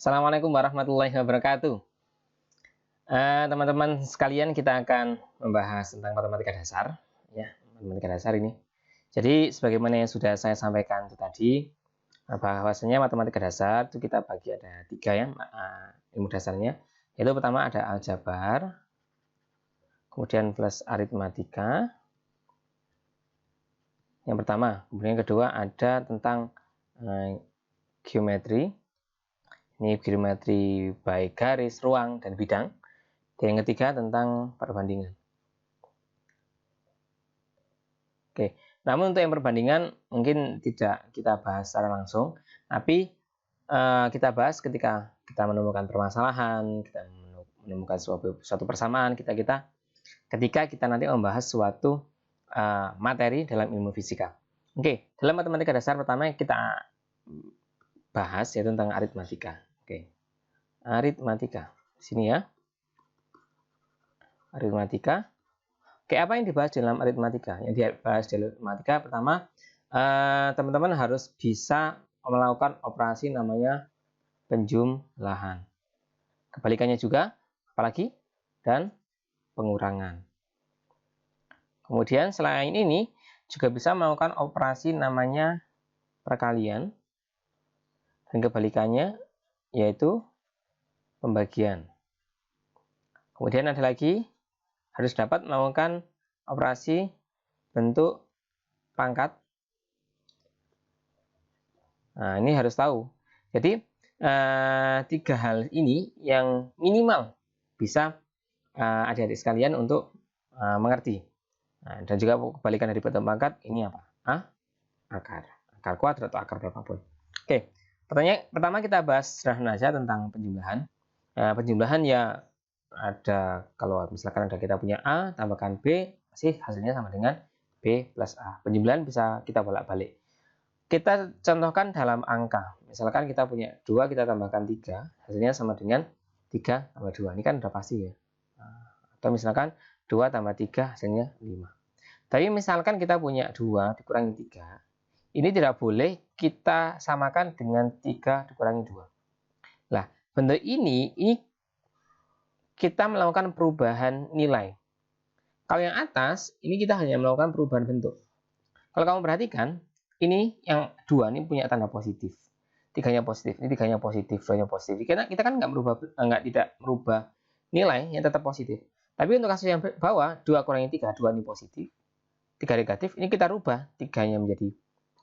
Assalamualaikum warahmatullahi wabarakatuh. Teman-teman sekalian, kita akan membahas tentang matematika dasar, ya, matematika dasar ini. Jadi, sebagaimana yang sudah saya sampaikan itu tadi, bahwasanya matematika dasar itu kita bagi ada 3 ya, ilmu dasarnya. Yaitu pertama ada aljabar, kemudian plus aritmatika. Yang pertama, kemudian yang kedua ada tentang geometri. Ini geometri baik garis, ruang, dan bidang. Dan yang ketiga tentang perbandingan. Oke, namun untuk yang perbandingan mungkin tidak kita bahas secara langsung, tapi kita bahas ketika kita menemukan permasalahan, kita menemukan suatu persamaan, ketika kita nanti membahas suatu materi dalam ilmu fisika. Oke, dalam matematika dasar pertama kita bahas yaitu tentang aritmatika. Oke, aritmatika. Sini ya. Aritmatika. Oke, apa yang dibahas dalam aritmatika? Yang dibahas dalam aritmatika pertama, teman-teman harus bisa melakukan operasi namanya penjumlahan. Kebalikannya juga, apalagi? Dan pengurangan. Kemudian selain ini, juga bisa melakukan operasi namanya perkalian. Dan kebalikannya, yaitu pembagian. Kemudian ada lagi, harus dapat melakukan operasi bentuk pangkat. Nah, ini harus tahu. Jadi, 3 hal ini yang minimal bisa adik-adik sekalian untuk mengerti. Nah, dan juga kebalikan dari bentuk pangkat, ini apa? Akar. Akar kuadrat atau akar berapapun. Oke, pertanyaan pertama kita bahas sederhana saja tentang penjumlahan. Penjumlahan ya ada, kalau misalkan ada kita punya A tambahkan B, pasti hasilnya sama dengan B plus A. Penjumlahan bisa kita bolak-balik. Kita contohkan dalam angka. Misalkan kita punya 2, kita tambahkan 3, hasilnya sama dengan 3 tambah 2. Ini kan udah pasti ya. Atau misalkan 2 tambah 3, hasilnya 5. Tapi misalkan kita punya 2 dikurangi 3, ini tidak boleh kita samakan dengan 3 dikurangi 2. Nah, bentuk ini kita melakukan perubahan nilai. Kalau yang atas, ini kita hanya melakukan perubahan bentuk. Kalau kamu perhatikan, ini yang 2 ini punya tanda positif. 3-nya positif, ini 3-nya positif, 2-nya positif. Kita kan tidak merubah nilai yang tetap positif. Tapi untuk kasus yang bawah, 2 kurangi 3, 2 ini positif, 3 negatif, ini kita rubah, 3-nya menjadi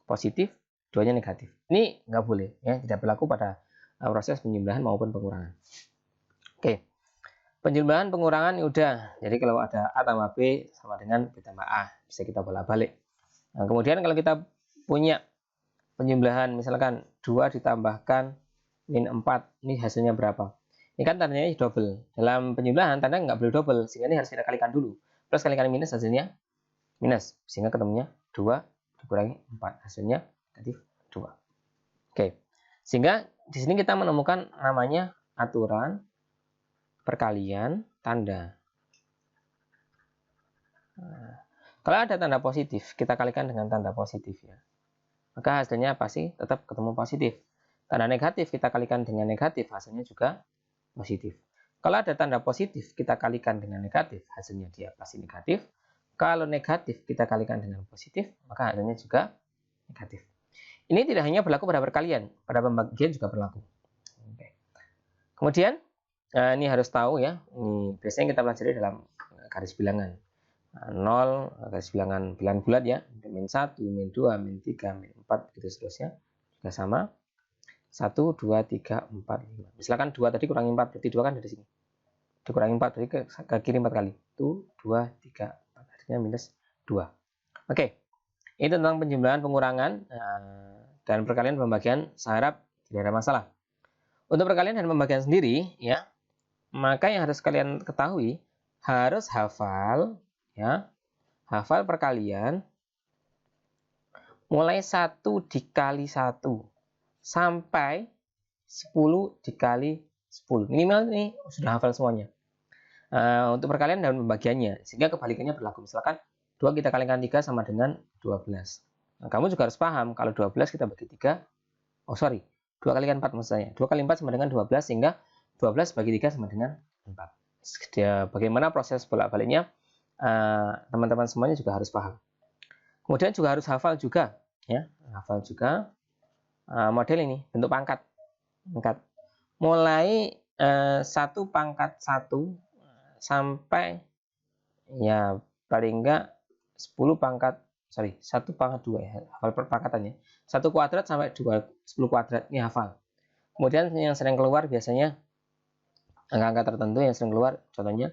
positif, 2-nya negatif. Ini nggak boleh, ya, tidak berlaku pada proses penjumlahan maupun pengurangan. Oke. Penjumlahan pengurangan udah. Jadi kalau ada A tambah B sama dengan B tambah A. Bisa kita bolak-balik. Nah, kemudian kalau kita punya penjumlahan misalkan 2 ditambahkan min 4. Ini hasilnya berapa? Ini kan tandanya double. Dalam penjumlahan tanda nggak boleh double. Sehingga ini harus kita kalikan dulu. Plus kalikan minus hasilnya minus. Sehingga ketemunya 2 dikurangi 4. Hasilnya negatif 2. Oke. Sehingga di sini kita menemukan namanya aturan perkalian tanda. Nah, kalau ada tanda positif, kita kalikan dengan tanda positif ya. Maka hasilnya pasti tetap ketemu positif. Tanda negatif kita kalikan dengan negatif, hasilnya juga positif. Kalau ada tanda positif, kita kalikan dengan negatif, hasilnya dia pasti negatif. Kalau negatif kita kalikan dengan positif, maka hasilnya juga negatif. Ini tidak hanya berlaku pada perkalian, pada pembagian juga berlaku. Oke. Kemudian ini harus tahu ya, ini biasanya kita pelajari dalam garis bilangan. 0, garis bilangan bilangan bulat ya, min 1, min 2, min 3, min 4, begitu seterusnya. Juga sama, 1, 2, 3, 4, 5. Misalkan 2 tadi kurangi 4, berarti 2 kan dari sini. Dikurangi 4, berarti ke kiri 4 kali. 1, 2, 3, 4, artinya minus 2. Oke, ini tentang penjumlahan pengurangan dan perkalian pembagian, saya harap tidak ada masalah. Untuk perkalian dan pembagian sendiri ya, maka yang harus kalian ketahui, harus hafal ya, hafal perkalian mulai 1 dikali 1 sampai 10 dikali 10. Minimal ini sudah hafal semuanya. Untuk perkalian dan pembagiannya, sehingga kebalikannya berlaku. Misalkan 2 kita kalikan 3 sama dengan 12. Nah, kamu juga harus paham, kalau 12 kita bagi 3, 2 kali kan 4 maksud saya. 2 kali 4 sama dengan 12, sehingga 12 bagi 3 sama dengan 4. Bagaimana proses bolak-baliknya, teman-teman semuanya juga harus paham. Kemudian juga harus hafal juga, ya, hafal juga model ini, bentuk pangkat. Mulai 1 pangkat 1 sampai ya paling enggak 10 pangkat, 1 pangkat 2 ya, hafal perpangkatannya. 1 kuadrat sampai 10 kuadrat, ini hafal. Kemudian yang sering keluar biasanya angka-angka tertentu yang sering keluar, contohnya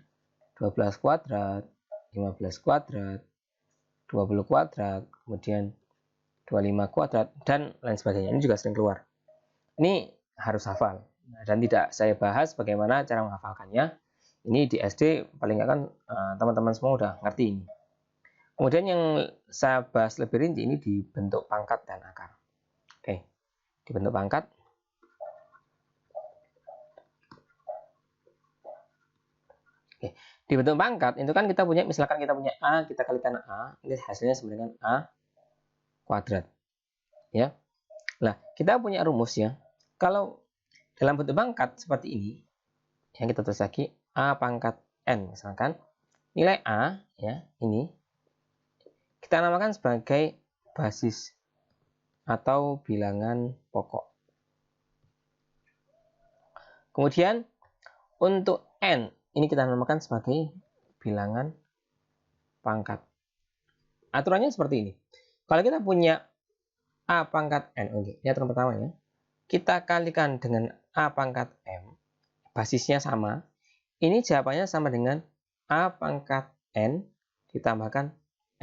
12 kuadrat, 15 kuadrat, 20 kuadrat, kemudian 25 kuadrat, dan lain sebagainya. Ini juga sering keluar. Ini harus hafal. Dan tidak saya bahas bagaimana cara menghafalkannya. Ini di SD paling nggak kan teman-teman semua udah ngerti ini. Kemudian yang saya bahas lebih rinci ini di bentuk pangkat dan akar. Oke, di bentuk pangkat. Oke, di bentuk pangkat itu kan kita punya, misalkan kita punya A, kita kalikan A, ini hasilnya sama dengan A kuadrat. Ya. Nah, kita punya rumus ya. Kalau dalam bentuk pangkat seperti ini, yang kita tulis lagi A pangkat N, misalkan nilai A ya, ini kita namakan sebagai basis atau bilangan pokok. Kemudian untuk N ini kita namakan sebagai bilangan pangkat. Aturannya seperti ini. Kalau kita punya A pangkat N, oke, ini aturan pertama ya. Kita kalikan dengan A pangkat M, basisnya sama. Ini jawabannya sama dengan A pangkat N ditambahkan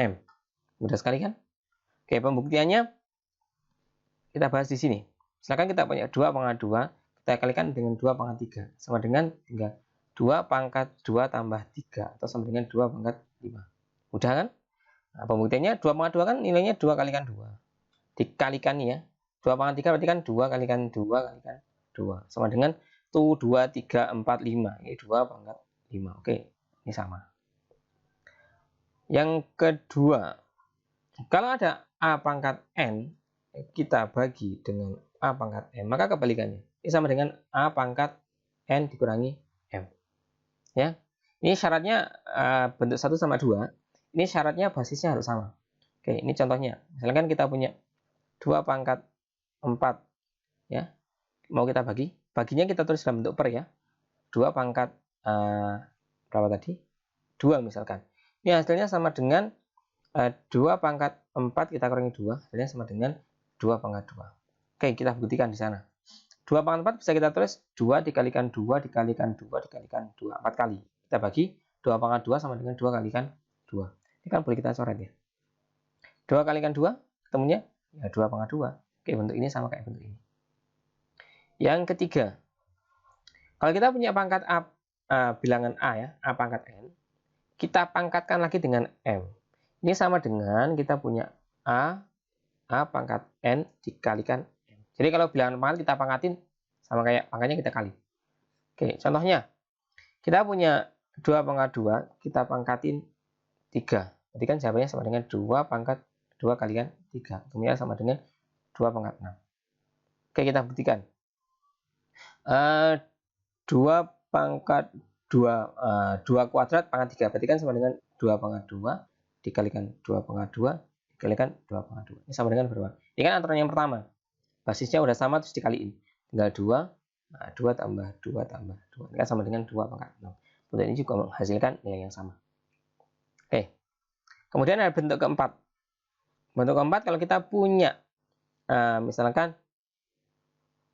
M. Mudah sekali kan? Oke, pembuktiannya kita bahas di sini. Misalkan kita punya 2 pangkat 2, kita kalikan dengan 2 pangkat 3, sama dengan 2 pangkat 2 tambah 3, atau sama dengan 2 pangkat 5. Mudah kan? Nah, pembuktiannya 2 pangkat 2 kan nilainya 2 kalikan 2. Dikalikan ya. 2 pangkat 3 berarti kan 2 kalikan 2 kalikan 2. Sama dengan 2, 3, 4, 5. Ini 2 pangkat 5. Oke, ini sama. Yang kedua, kalau ada A pangkat N, kita bagi dengan A pangkat M, maka kebalikannya. Ini sama dengan A pangkat N dikurangi M. Ya, ini syaratnya bentuk 1 sama 2. Ini syaratnya basisnya harus sama. Oke, ini contohnya. Misalkan kita punya 2 pangkat 4 ya, mau kita bagi, baginya kita tulis dalam bentuk per ya, 2 pangkat berapa tadi, 2 misalkan, ini hasilnya sama dengan 2 pangkat 4 kita kurangi 2, hasilnya sama dengan 2 pangkat 2. Oke, kita buktikan di sana. 2 pangkat 4 bisa kita tulis 2 dikalikan 2 dikalikan 2 dikalikan 2, 4 kali, kita bagi 2 pangkat 2 sama dengan 2 kalikan 2, ini kan boleh kita coret ya, 2 kalikan 2 ketemunya ya 2 pangkat 2. Oke, bentuk ini sama kayak bentuk ini. Yang ketiga, kalau kita punya pangkat A, bilangan A ya, A pangkat N, kita pangkatkan lagi dengan M. Ini sama dengan kita punya A pangkat N dikalikan M. Jadi kalau bilangan pangkat kita pangkatin, sama kayak pangkatnya kita kali. Oke, contohnya, kita punya 2 pangkat 2, kita pangkatin 3. Jadi kan jawabannya sama dengan 2 pangkat 2 kalikan 3. Kemudian sama dengan 2 pangkat 6. Oke, kita buktikan. 2 pangkat 2, 2 kuadrat pangkat 3. Berarti kan sama dengan 2 pangkat 2 dikalikan 2 pangkat 2 dikalikan 2 pangkat 2. Ini sama dengan berapa? Ini kan aturan yang pertama. Basisnya udah sama terus dikaliin. Tinggal 2, 2 tambah 2 tambah 2. Ini kan sama dengan 2 pangkat 6. Bentuk ini juga menghasilkan nilai yang sama. Oke. Kemudian ada bentuk keempat. Bentuk keempat kalau kita punya misalkan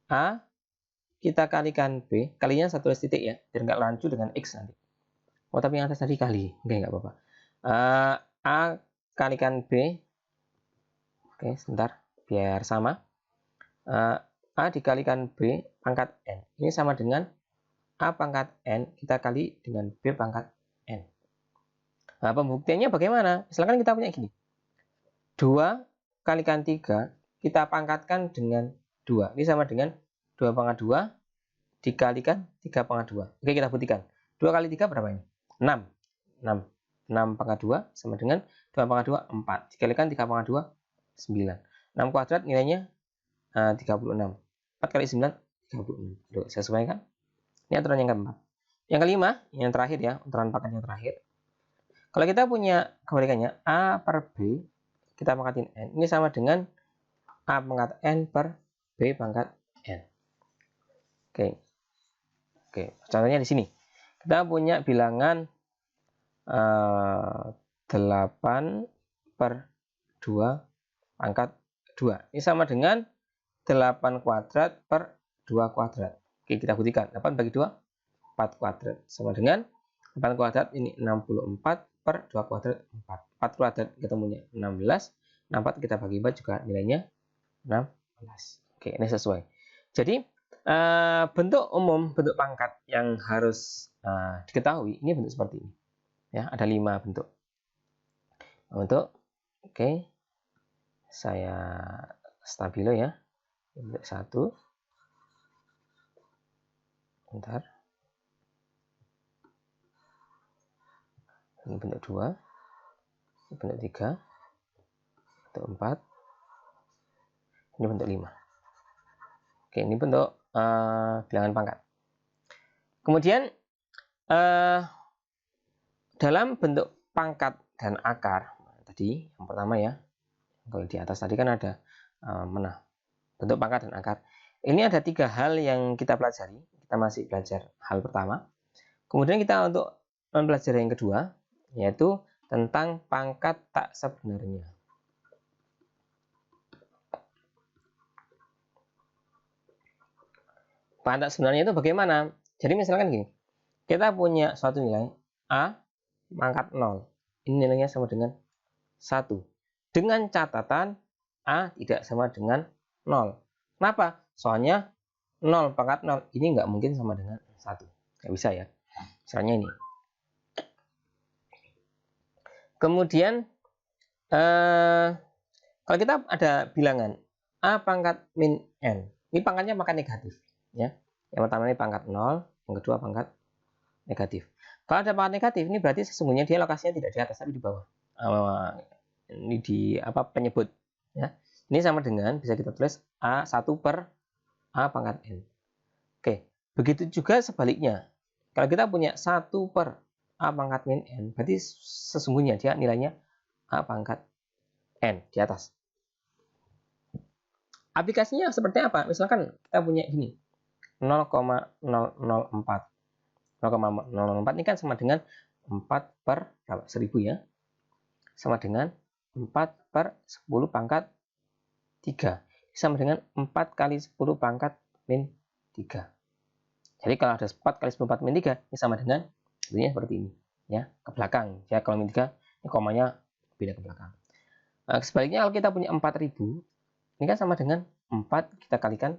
A kita kalikan B, kalinya satu titik ya, biar nggak rancu dengan X nanti. Oh, tapi yang atas tadi kali, oke nggak apa-apa. A kalikan B, oke sebentar, biar sama. A dikalikan B pangkat N, ini sama dengan A pangkat N kita kali dengan B pangkat N. Nah, pembuktiannya bagaimana? Misalkan kita punya gini, 2 kalikan 3, kita pangkatkan dengan 2. Ini sama dengan 2 pangkat 2 dikalikan 3 pangkat 2. Oke, kita buktikan. 2 kali 3 berapa ini? 6. 6 pangkat 2 sama dengan 2 pangkat 2, 4. Dikalikan 3 pangkat 2, 9. 6 kuadrat nilainya 36. 4 kali 9, 36. Aduh, saya sesuaikan. Ini aturan yang keempat. Yang kelima, yang terakhir ya, aturan pangkat yang terakhir. Kalau kita punya kebalikannya, A per B, kita pangkatin N. Ini sama dengan A pangkat N per B pangkat N. Oke. Oke, contohnya di sini. Kita punya bilangan 8 per 2 pangkat 2. Ini sama dengan 8 kuadrat per 2 kuadrat. Oke, kita buktikan. 8 bagi 2, 4 kuadrat. Sama dengan 8 kuadrat ini 64 per 2 kuadrat 4. 4 kuadrat ketemunya 16. 64 kita bagi 4 juga nilainya 16. Oke, ini sesuai. Jadi, bentuk umum, bentuk pangkat yang harus diketahui, ini bentuk seperti ini. Ya, ada 5 bentuk. Oke, saya stabilo ya. Bentuk 1. Bentar. Ini bentuk 2. Ini bentuk 3. Bentuk 4. Ini bentuk 5. Oke, ini bentuk bilangan pangkat. Kemudian dalam bentuk pangkat dan akar, tadi yang pertama ya, kalau di atas tadi kan ada bentuk pangkat dan akar. Ini ada 3 hal yang kita pelajari. Kita masih belajar hal pertama. Kemudian kita untuk mempelajari yang kedua, yaitu tentang pangkat tak sebenarnya. Pangkat tak sebenarnya itu bagaimana? Jadi misalkan gini, kita punya suatu nilai A pangkat 0. Ini nilainya sama dengan 1. Dengan catatan A tidak sama dengan 0. Kenapa? Soalnya 0 pangkat 0 ini nggak mungkin sama dengan 1. Nggak bisa ya. Misalnya ini. Kemudian kalau kita ada bilangan A pangkat min N. Ini pangkatnya pangkat negatif. Ya. Yang pertama ini pangkat 0. Yang kedua pangkat negatif. Kalau ada pangkat negatif, ini berarti sesungguhnya dia lokasinya tidak di atas, tapi di bawah. Ini di penyebut. Ya. Ini sama dengan, bisa kita tulis A1 per A pangkat N. Oke, begitu juga sebaliknya. Kalau kita punya 1 per A pangkat min N, berarti sesungguhnya dia nilainya A pangkat N di atas. Aplikasinya seperti apa? Misalkan kita punya gini, 0,004. 0,004 ini kan sama dengan 4 per 1000 ya. Sama dengan 4 per 10 pangkat 3. Sama dengan 4 kali 10 pangkat min 3. Jadi kalau ada 4 kali 10 pangkat min 3, ini sama dengan tentunya seperti ini. Ya, ke belakang. Ya, kalau min 3, ini komanya pindah ke belakang. Sebaliknya kalau kita punya 4000, ini kan sama dengan 4 kita kalikan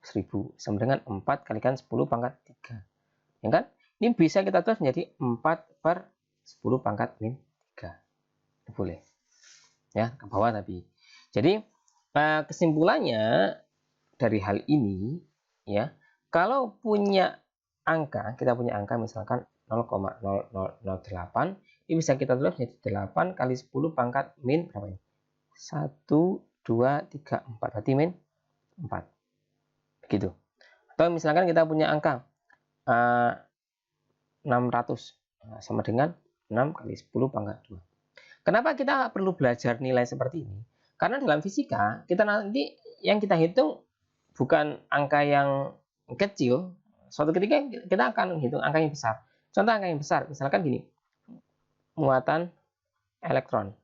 1000. Sama dengan 4 kalikan 10 pangkat 3. Ya kan? Ini bisa kita tulis menjadi 4 per 10 pangkat min 3. Ini boleh. Ya, ke bawah tapi. Jadi, kesimpulannya dari hal ini, ya, kalau punya angka, kita punya angka misalkan 0,0008, ini bisa kita tulis menjadi 8 kali 10 pangkat min berapa ini? 1, 2, 3, 4. Berarti min 4. Begitu. Atau misalkan kita punya angka 600. Sama dengan 6 kali 10 pangkat 2. Kenapa kita perlu belajar nilai seperti ini? Karena dalam fisika, kita nanti yang kita hitung bukan angka yang kecil. Suatu ketika kita akan menghitung angka yang besar. Contoh angka yang besar, misalkan gini. Muatan elektron.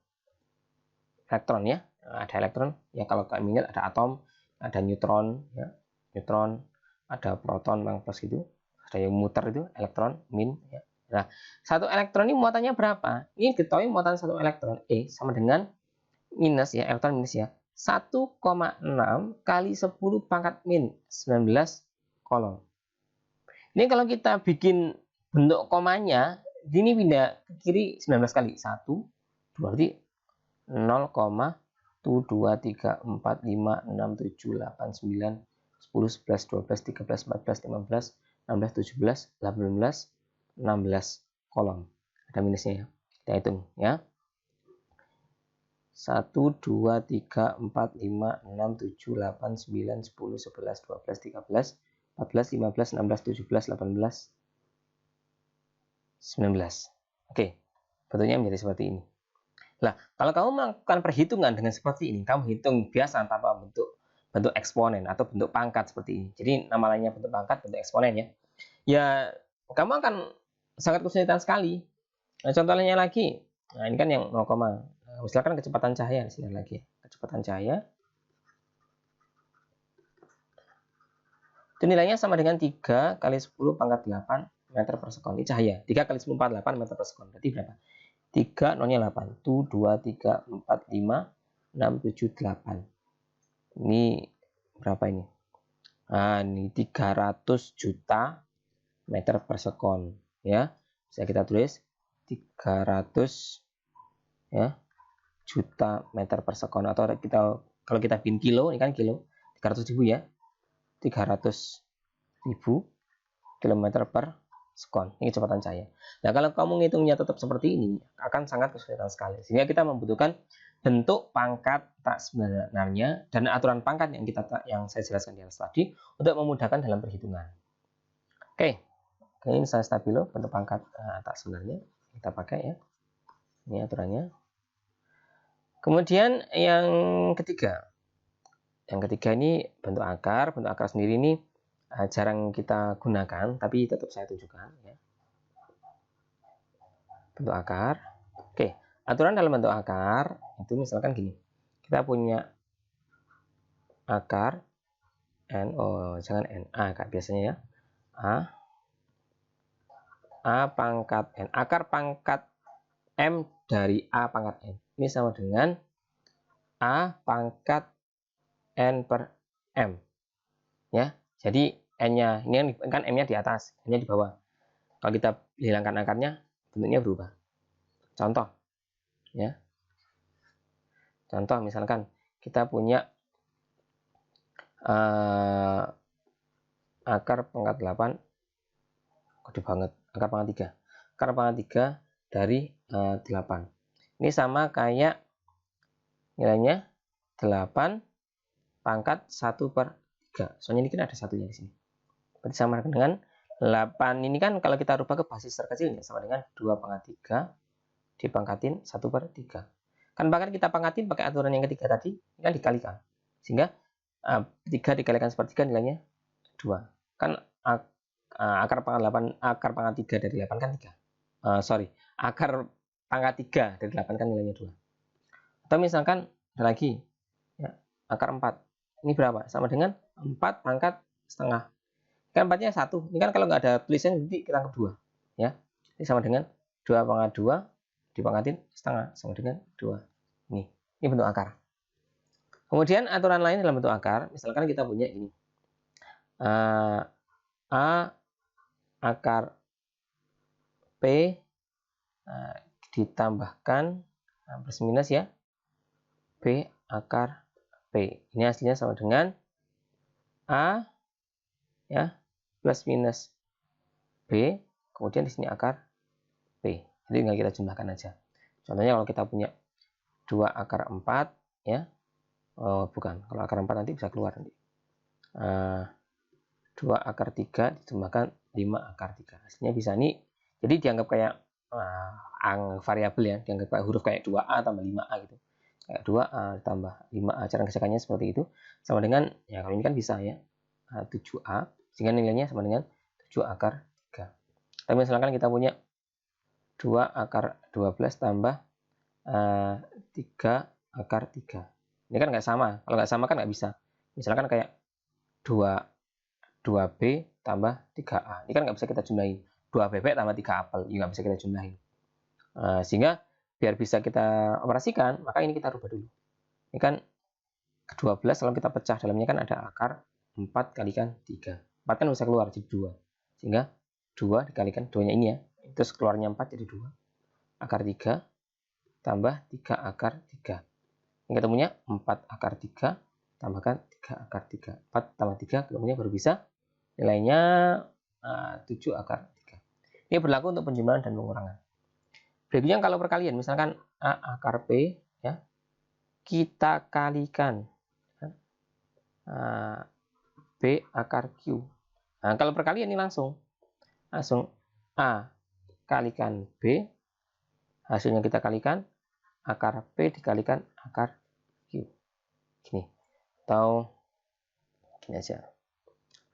Elektron ya. Ada elektron, ya kalau kami ingat ada atom, ada neutron, ya. Neutron, ada proton yang plus itu. Ada yang muter itu, elektron, min. Ya. Nah, satu elektron ini muatannya berapa? Ini diketahui muatan satu elektron E sama dengan minus ya, elektron minus ya, 1,6 kali 10 pangkat min 19 kolom. Ini kalau kita bikin bentuk komanya, ini pindah ke kiri 19 kali. 1, 2, berarti 0,1, 2, 3, 4, 5, 6, 7, 8, 9, 10, 11, 12, 13, 14, 15, 16, 17, 18, 16 kolom. Ada minusnya ya. Kita hitung ya. 1, 2, 3, 4, 5, 6, 7, 8, 9, 10, 11, 12, 13, 14, 15, 16, 17, 18, 19. Oke, bentuknya menjadi seperti ini. Nah, kalau kamu melakukan perhitungan dengan seperti ini, kamu hitung biasa tanpa bentuk eksponen atau bentuk pangkat seperti ini. Jadi nama lainnya bentuk pangkat, bentuk eksponen ya. Ya, kamu akan sangat kesulitan sekali. Nah, contohnya lagi, nah ini kan yang 0, misalkan kecepatan cahaya, sini lagi kecepatan cahaya. Itu nilainya sama dengan 3 kali 10 pangkat 8 meter per sekon. Ini cahaya. 3 kali 10 pangkat 8 meter per sekon. Berarti berapa? 3 nolnya 8. 1, 2, 3, 4, 5, 6, 7, 8. Ini berapa ini? Nah, ini 300 juta meter per sekon. Ya, bisa kita tulis 300 ya, juta meter per sekon. Atau kalau kita bikin kilo, ini kan kilo, 300.000 ya. 300.000 kilometer per sekon. Ini kecepatan cahaya. Nah, kalau kamu ngitungnya tetap seperti ini, akan sangat kesulitan sekali. Sehingga kita membutuhkan bentuk pangkat tak sebenarnya dan aturan pangkat yang saya jelaskan di atas tadi untuk memudahkan dalam perhitungan. Oke, ini saya stabilo bentuk pangkat tak sebenarnya kita pakai ya. Ini aturannya. Kemudian yang ketiga. Yang ketiga ini bentuk akar. Bentuk akar sendiri ini jarang kita gunakan, tapi tetap saya tunjukkan ya. Bentuk akar. Oke, aturan dalam bentuk akar itu misalkan gini. Kita punya akar n, jangan n, a kan biasanya ya. A pangkat n. Akar pangkat m dari a pangkat n. Ini sama dengan a pangkat n per m. Ya. Jadi n-nya ini kan m-nya di atas, n-nya di bawah. Kalau kita hilangkan akarnya, bentuknya berubah. Contoh, ya. Contoh misalkan kita punya akar pangkat 8, kode banget, akar pangkat 3. Akar pangkat 3 dari 8. Ini sama kayak nilainya 8 pangkat 1 per 3. Soalnya ini kan ada satunya di sini. Berarti sama dengan 8 ini kan kalau kita rubah ke basis terkecilnya sama dengan 2 pangkat 3 dipangkatin 1 per 3. Kan bahkan kita pangkatin pakai aturan yang ketiga tadi, ini kan dikalikan. Sehingga 3 dikalikan sepertiga nilainya 2. Kan akar pangkat 8, akar pangkat 3 dari 8 kan 3. Akar pangkat 3 dari 8 kan nilainya 2. Atau misalkan ada lagi, ya, akar 4. Ini berapa? Sama dengan 4 pangkat setengah. Kan 4-nya 1. Ini kan kalau nggak ada tulisan nanti kita anggap 2. Ya. Ini sama dengan 2 pangkat 2 dipangkatin setengah sama dengan 2. Ini bentuk akar. Kemudian aturan lain dalam bentuk akar, misalkan kita punya ini. A akar P ditambahkan plus minus ya. B akar P. Ini hasilnya sama dengan A ya plus minus B, kemudian di sini akar P. Jadi tinggal kita jumlahkan aja. Contohnya kalau kita punya 2 akar 4 ya. Bukan, kalau akar 4 nanti bisa keluar nanti. 2 akar 3 ditambahkan 5 akar 3. Hasilnya bisa nih. Jadi dianggap kayak variabel ya, dianggap kayak huruf kayak 2A tambah 5A gitu. Kayak 2A tambah 5A. Cara kerjakannya seperti itu. Sama dengan, ya kalau ini kan bisa ya, 7A. Sehingga nilainya sama dengan 7 akar 3. Tapi misalkan kita punya 2 akar 12 tambah 3 akar 3. Ini kan nggak sama. Kalau nggak sama kan nggak bisa. Misalkan kayak 2B tambah 3A. Ini kan nggak bisa kita jumlahin. 2 bebek tambah 3 apel. Ini nggak bisa kita jumlahin. Sehingga biar bisa kita operasikan, maka ini kita rubah dulu. Ini kan 12 kalau kita pecah dalamnya kan ada akar 4 kalikan 3. 4 kan bisa keluar jadi 2. Sehingga 2 dikalikan 2-nya ini ya. Terus keluarnya 4 jadi 2. Akar 3 tambah 3 akar 3. Ini ketemunya 4 akar 3 tambahkan 3 akar 3. 4 tambah 3 ketemunya baru bisa nilainya 7 akar 3. Ini berlaku untuk penjumlahan dan pengurangan. Berikutnya kalau perkalian, misalkan A akar P ya. kita kalikan B akar Q. Nah, kalau perkalian ini langsung A kalikan B, hasilnya kita kalikan akar P dikalikan akar Q. Gini, atau gini aja,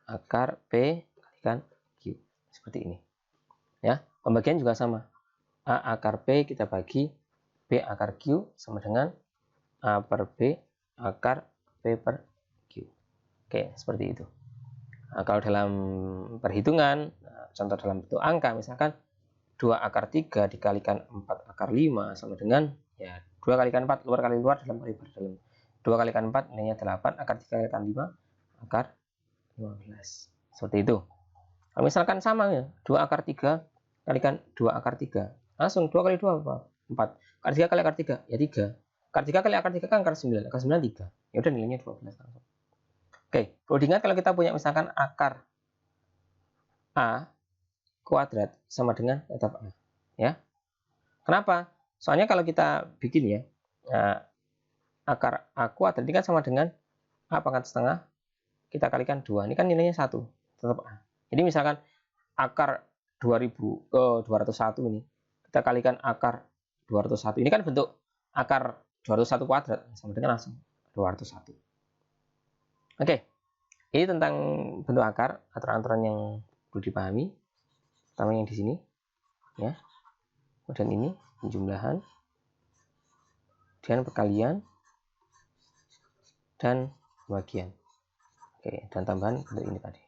akar P kalikan Q, seperti ini. Ya, pembagian juga sama. A akar P kita bagi B akar Q sama dengan A per B akar P per Q. Oke, seperti itu. Nah, kalau dalam perhitungan, contoh dalam bentuk angka, misalkan 2 akar 3 dikalikan 4 akar 5 sama dengan, ya 2 kalikan 4, luar kali luar dalam peribar dalam. 2 kalikan 4 nilainya 8, akar 3 kalikan 5, akar 15. Seperti itu. Kalau misalkan sama ya, 2 akar 3 kalikan 2 akar 3. Langsung 2 kali 2 apa? 4. Akar 3 kali akar 3, ya 3. Akar 3 kali akar 3 kan akar 9. Akar 9 3. Ya udah nilainya 12 langsung. Oke, perlu diingat kalau kita punya misalkan akar A kuadrat sama dengan tetap A. Ya. Kenapa? Soalnya kalau kita bikin ya, akar A kuadrat ini kan sama dengan A pangkat setengah, kita kalikan 2. Ini kan nilainya 1, tetap A. Jadi misalkan akar 201 ini, kita kalikan akar 201. Ini kan bentuk akar 201 kuadrat, sama dengan langsung 201. Oke, ini tentang bentuk akar, aturan-aturan yang perlu dipahami. Pertama yang di sini, ya. Kemudian ini penjumlahan, kemudian perkalian, dan pembagian. Oke, dan tambahan bentuk ini tadi.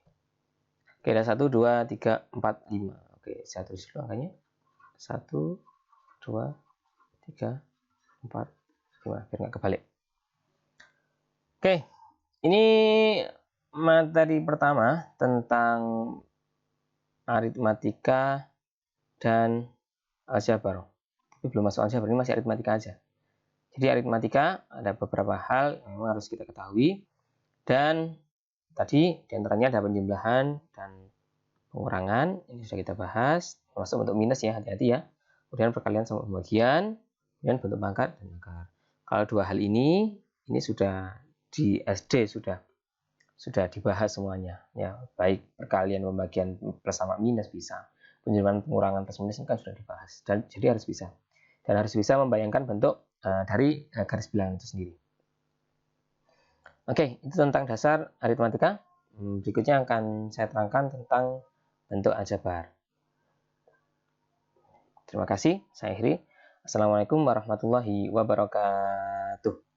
Oke, ada 1, 2, 3, 4, 5. Oke, saya tulis dulu angkanya. 1, 2, 3, 4, 5. Biar nggak kebalik. Oke, ini materi pertama tentang aritmatika dan aljabar. Tapi belum masuk aljabar, ini masih aritmatika aja. Jadi aritmatika ada beberapa hal yang memang harus kita ketahui. Dan tadi diantaranya ada penjumlahan dan pengurangan. Ini sudah kita bahas. Termasuk bentuk minus ya, hati-hati ya. Kemudian perkalian sama pembagian. Kemudian bentuk pangkat dan akar. Kalau dua hal ini sudah di SD sudah dibahas semuanya, ya, baik perkalian pembagian plus sama minus bisa, penjumlahan pengurangan plus minus ini kan sudah dibahas, dan jadi harus bisa membayangkan bentuk dari garis bilangan itu sendiri. Oke, itu tentang dasar aritmatika. Berikutnya akan saya terangkan tentang bentuk aljabar. Terima kasih, saya akhiri. Assalamualaikum warahmatullahi wabarakatuh.